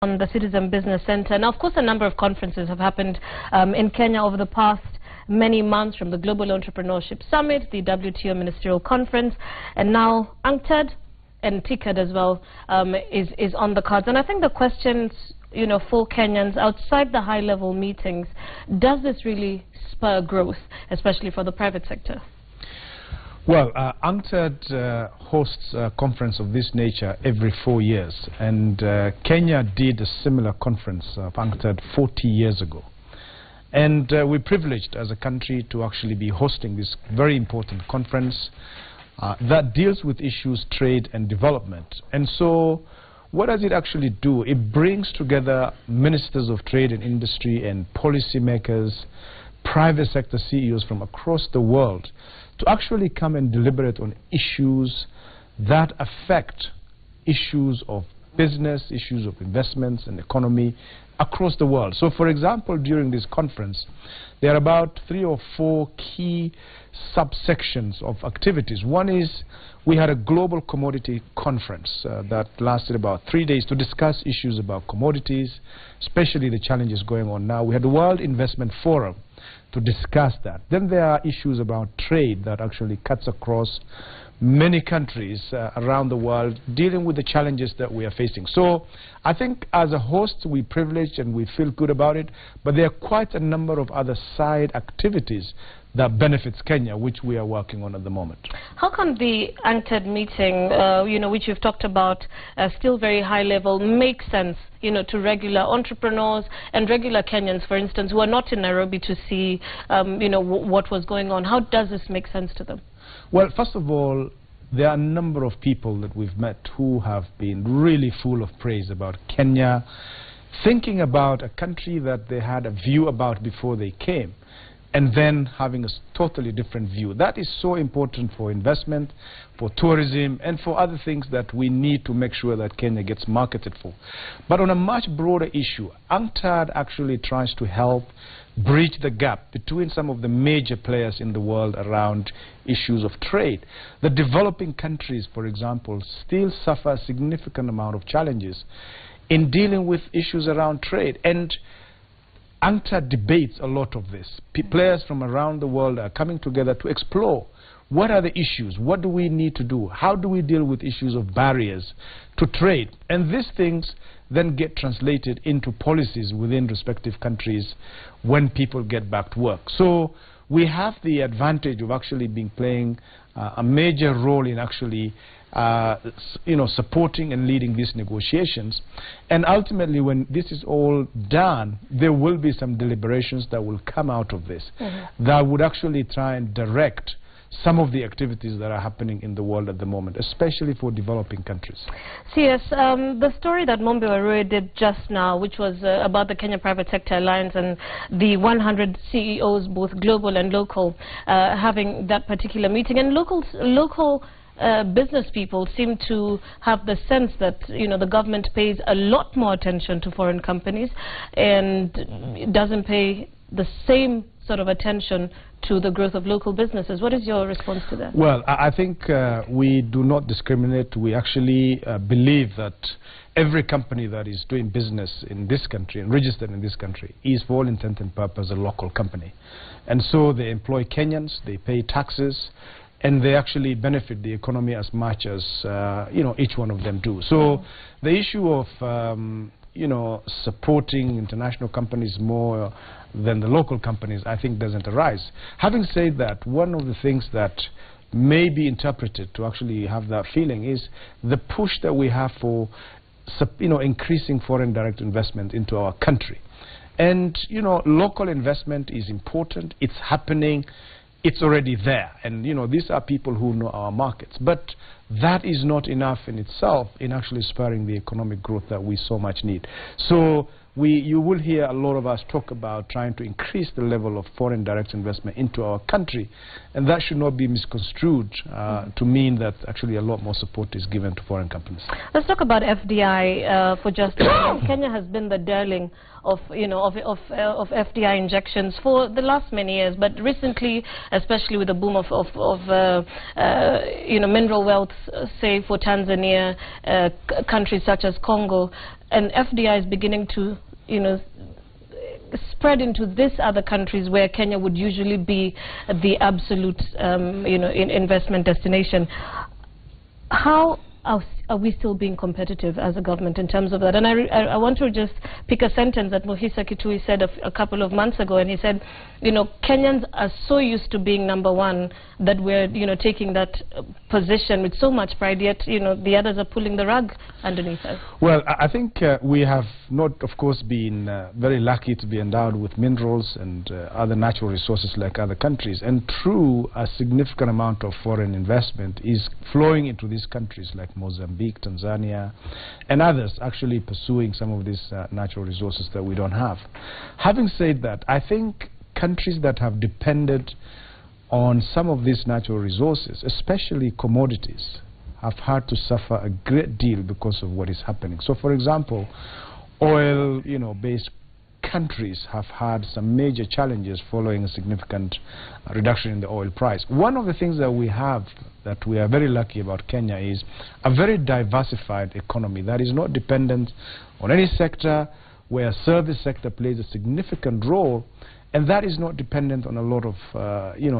On the Citizen Business Center. Now, of course, a number of conferences have happened in Kenya over the past many months, from the Global Entrepreneurship Summit, the WTO Ministerial Conference, and now UNCTAD and TICAD as well is on the cards. And I think the questions, for Kenyans outside the high-level meetings, does this really spur growth, especially for the private sector? Well, UNCTAD hosts a conference of this nature every 4 years, and Kenya did a similar conference of UNCTAD 40 years ago. And we're privileged as a country to actually be hosting this very important conference that deals with issues, trade and development. And so what does it actually do? It brings together ministers of trade and industry and policymakers, private sector CEOs from across the world to actually come and deliberate on issues that affect issues of business, issues of investments and economy across the world. So, for example, during this conference, there are about 3 or 4 key subsections of activities. One is we had a global commodity conference that lasted about 3 days to discuss issues about commodities, especially the challenges going on now. We had the World Investment Forum to discuss that. Then there are issues about trade that actually cuts across many countries around the world, dealing with the challenges that we are facing. So I think as a host we're privileged and we feel good about it, but there are quite a number of other side activities that benefits Kenya, which we are working on at the moment. How come the UNCTAD meeting, which you've talked about, still very high level, makes sense, to regular entrepreneurs and regular Kenyans, for instance, who are not in Nairobi to see, what was going on? How does this make sense to them? Well, first of all, there are a number of people that we've met who have been really full of praise about Kenya, thinking about a country that they had a view about before they came, and then having a totally different view. That is so important for investment, for tourism, and for other things that we need to make sure that Kenya gets marketed for. But on a much broader issue, UNCTAD actually tries to help bridge the gap between some of the major players in the world around issues of trade. The developing countries, for example, still suffer a significant amount of challenges in dealing with issues around trade. And UNCTAD debates a lot of this. Players from around the world are coming together to explore what are the issues, what do we need to do, how do we deal with issues of barriers to trade. And these things then get translated into policies within respective countries when people get back to work. So we have the advantage of actually playing a major role in actually supporting and leading these negotiations. And ultimately, when this is all done, there will be some deliberations that will come out of this that would actually try and direct some of the activities that are happening in the world at the moment, especially for developing countries. CS, the story that Mombi Warue did just now, which was about the Kenya Private Sector Alliance and the 100 CEOs, both global and local, having that particular meeting, and local business people seem to have the sense that the government pays a lot more attention to foreign companies and doesn't pay the same sort of attention to the growth of local businesses. What is your response to that? Well, I think we do not discriminate. We actually believe that every company that is doing business in this country and registered in this country is, for all intent and purpose, a local company. And so they employ Kenyans, they pay taxes, and they actually benefit the economy as much as each one of them do. So the issue of supporting international companies more than the local companies, I think, doesn't arise. Having said that, one of the things that may be interpreted to actually have that feeling is the push that we have for increasing foreign direct investment into our country. And local investment is important, it's happening, it's already there, and these are people who know our markets. But that is not enough in itself in actually spurring the economic growth that we so much need. So you will hear a lot of us talk about trying to increase the level of foreign direct investment into our country, and that should not be misconstrued to mean that actually a lot more support is given to foreign companies. Let's talk about FDI for just a moment. Kenya has been the darling of FDI injections for the last many years, but recently, especially with the boom of mineral wealth, say for Tanzania, countries such as Congo, and FDI is beginning to, spread into these other countries where Kenya would usually be the absolute, investment destination. How are we still being competitive as a government in terms of that? And I want to just pick a sentence that Mohisa Kitui said a couple of months ago, and he said, Kenyans are so used to being number one that we're, taking that position with so much pride, yet, the others are pulling the rug underneath us. Well, I think we have not, of course, been very lucky to be endowed with minerals and other natural resources like other countries. And true, a significant amount of foreign investment is flowing into these countries like Mozambique, Tanzania, and others actually pursuing some of these natural resources that we don't have. Having said that, I think countries that have depended on some of these natural resources, especially commodities, have had to suffer a great deal because of what is happening. So, for example, oil-based countries have had some major challenges following a significant reduction in the oil price. One of the things that we have that we are very lucky about Kenya is a very diversified economy that is not dependent on any sector, where service sector plays a significant role, and that is not dependent on a lot of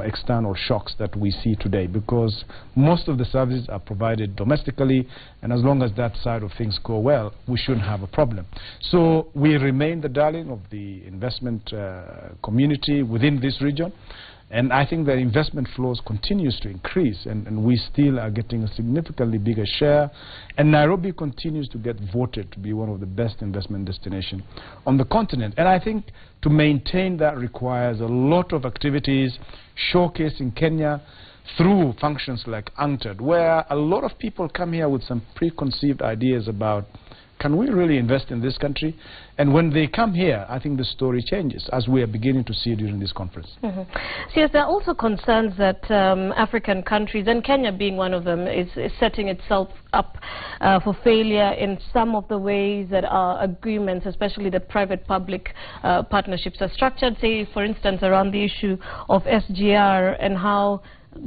external shocks that we see today, because most of the services are provided domestically, and as long as that side of things go well, we shouldn't have a problem. So we remain the darling of the investment community within this region. And I think that investment flows continues to increase, and we still are getting a significantly bigger share. And Nairobi continues to get voted to be one of the best investment destinations on the continent. And I think to maintain that requires a lot of activities, showcasing Kenya through functions like UNCTAD, where a lot of people come here with some preconceived ideas about, can we really invest in this country? And when they come here, I think the story changes, as we are beginning to see during this conference. So yes, there are also concerns that African countries, and Kenya being one of them, is setting itself up for failure in some of the ways that our agreements, especially the private-public partnerships, are structured. Say, for instance, around the issue of SGR and how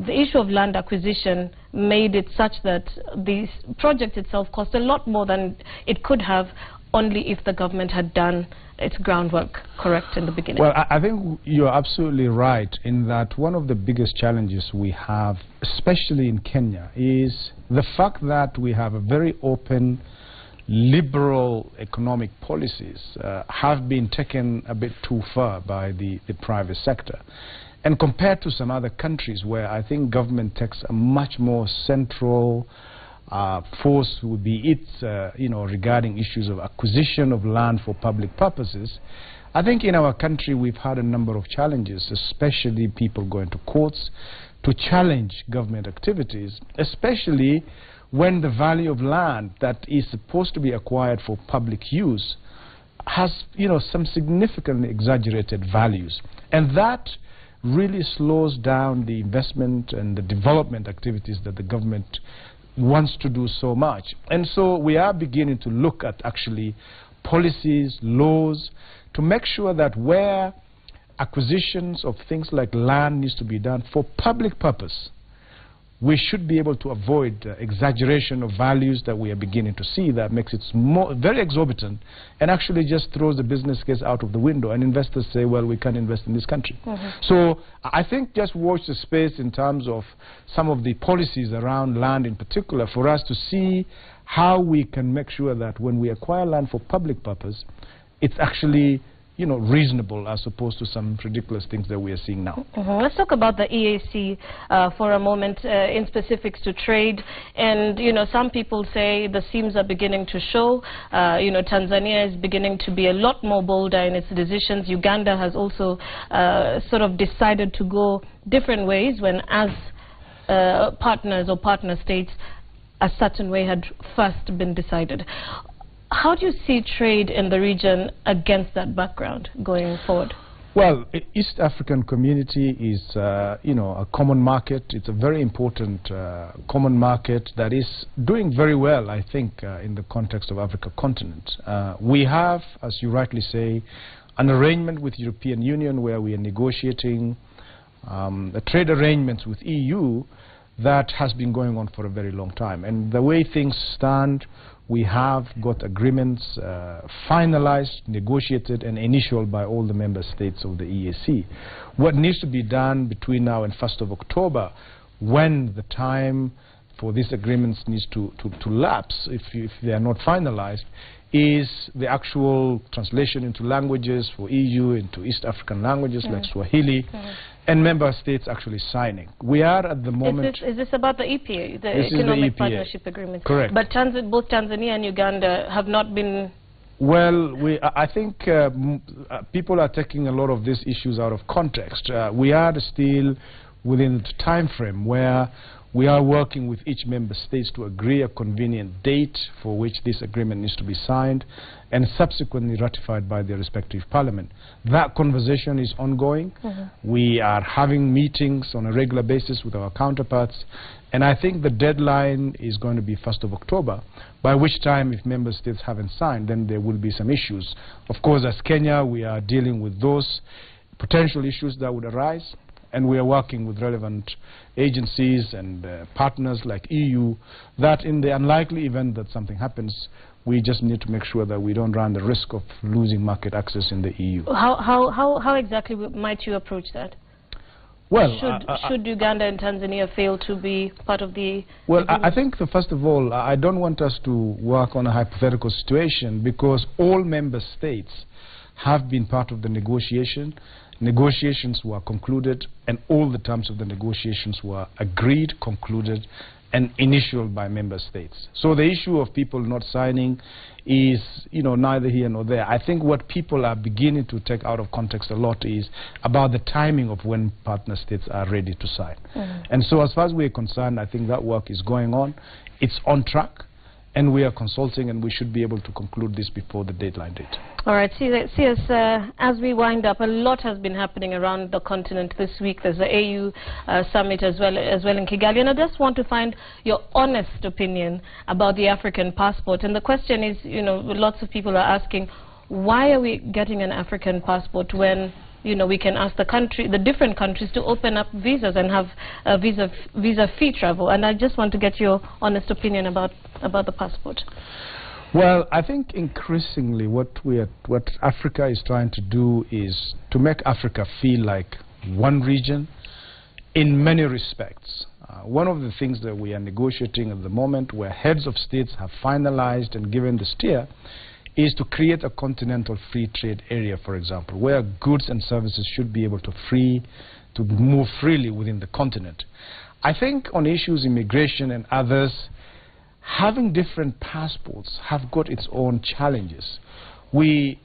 the issue of land acquisition made it such that the project itself cost a lot more than it could have, only if the government had done its groundwork correct in the beginning. Well, I think you're absolutely right in that one of the biggest challenges we have, especially in Kenya, is the fact that we have a very open, liberal economic policies have been taken a bit too far by the private sector. And compared to some other countries where I think government takes a much more central force, would be it, regarding issues of acquisition of land for public purposes, I think in our country we've had a number of challenges, especially people going to courts to challenge government activities, especially when the value of land that is supposed to be acquired for public use has, some significantly exaggerated values. And that really slows down the investment and the development activities that the government wants to do so much. And so we are beginning to look at actually policies, laws, to make sure that where acquisitions of things like land needs to be done for public purpose, we should be able to avoid exaggeration of values that we are beginning to see that makes it very exorbitant and actually just throws the business case out of the window, and investors say, well, we can't invest in this country. So I think just watch the space in terms of some of the policies around land in particular for us to see how we can make sure that when we acquire land for public purpose, it's actually reasonable as opposed to some ridiculous things that we are seeing now. Let's talk about the EAC for a moment in specifics to trade. And, some people say the seams are beginning to show. Tanzania is beginning to be a lot more bolder in its decisions. Uganda has also sort of decided to go different ways when as partners or partner states a certain way had first been decided. How do you see trade in the region against that background going forward? Well, East African community is, a common market. It's a very important common market that is doing very well, I think, in the context of Africa continent. We have, as you rightly say, an arrangement with the European Union where we are negotiating the trade arrangements with EU that has been going on for a very long time. And the way things stand, we have got agreements finalized, negotiated, and initialed by all the member states of the EAC. What needs to be done between now and 1st of October, when the time for these agreements needs to lapse, if they are not finalized, is the actual translation into languages for EU, into East African languages like Swahili, and member states actually signing. We are at the moment... Is this about the EPA, the Economic Partnership Agreement? Correct. But both Tanzania and Uganda have not been... Well, I think people are taking a lot of these issues out of context. We are still within the time frame where we are working with each member state to agree a convenient date for which this agreement needs to be signed and subsequently ratified by their respective parliament. That conversation is ongoing. We are having meetings on a regular basis with our counterparts, and I think the deadline is going to be 1st of October, by which time, if member states haven't signed, then there will be some issues. Of course, as Kenya, we are dealing with those potential issues that would arise, and we are working with relevant agencies and partners like EU, that in the unlikely event that something happens, we just need to make sure that we don't run the risk of losing market access in the EU. How exactly might you approach that? Well, should Uganda and Tanzania fail to be part of the... Well, I think, first of all, I don't want us to work on a hypothetical situation, because all member states have been part of the negotiation. Negotiations were concluded, and all the terms of the negotiations were agreed, concluded, and initialed by member states. So the issue of people not signing is, neither here nor there. I think what people are beginning to take out of context a lot is about the timing of when partner states are ready to sign. And so as far as we're concerned, I think that work is going on. It's on track, and we are consulting, and we should be able to conclude this before the deadline date. All right, as we wind up, a lot has been happening around the continent this week. There's the AU summit as well in Kigali, and I just want to find your honest opinion about the African passport. And the question is, lots of people are asking, why are we getting an African passport when we can ask the different countries to open up visas and have visa-free travel? And I just want to get your honest opinion about the passport. Well, I think increasingly what Africa is trying to do is to make Africa feel like one region in many respects. One of the things that we are negotiating at the moment, where heads of states have finalized and given the steer, is to create a continental free trade area, for example, where goods and services should be able to move freely within the continent. I think on issues immigration and others, having different passports have got its own challenges. We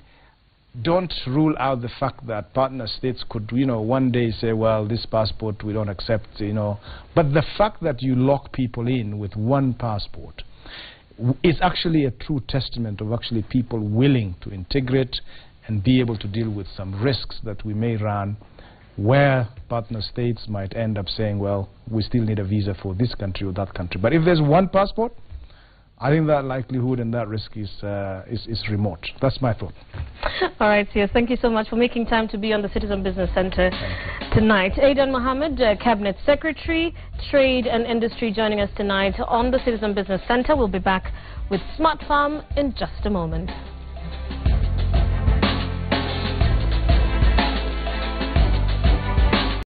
don't rule out the fact that partner states could, one day say, well, this passport we don't accept, But the fact that you lock people in with one passport is actually a true testament of actually people willing to integrate and be able to deal with some risks that we may run, where partner states might end up saying, well, we still need a visa for this country or that country. But if there's one passport, I think that likelihood and that risk is remote. That's my thought. All right, Sias, thank you so much for making time to be on the Citizen Business Center tonight. Aidan Mohammed, Cabinet Secretary, Trade and Industry, joining us tonight on the Citizen Business Center. We'll be back with Smart Farm in just a moment.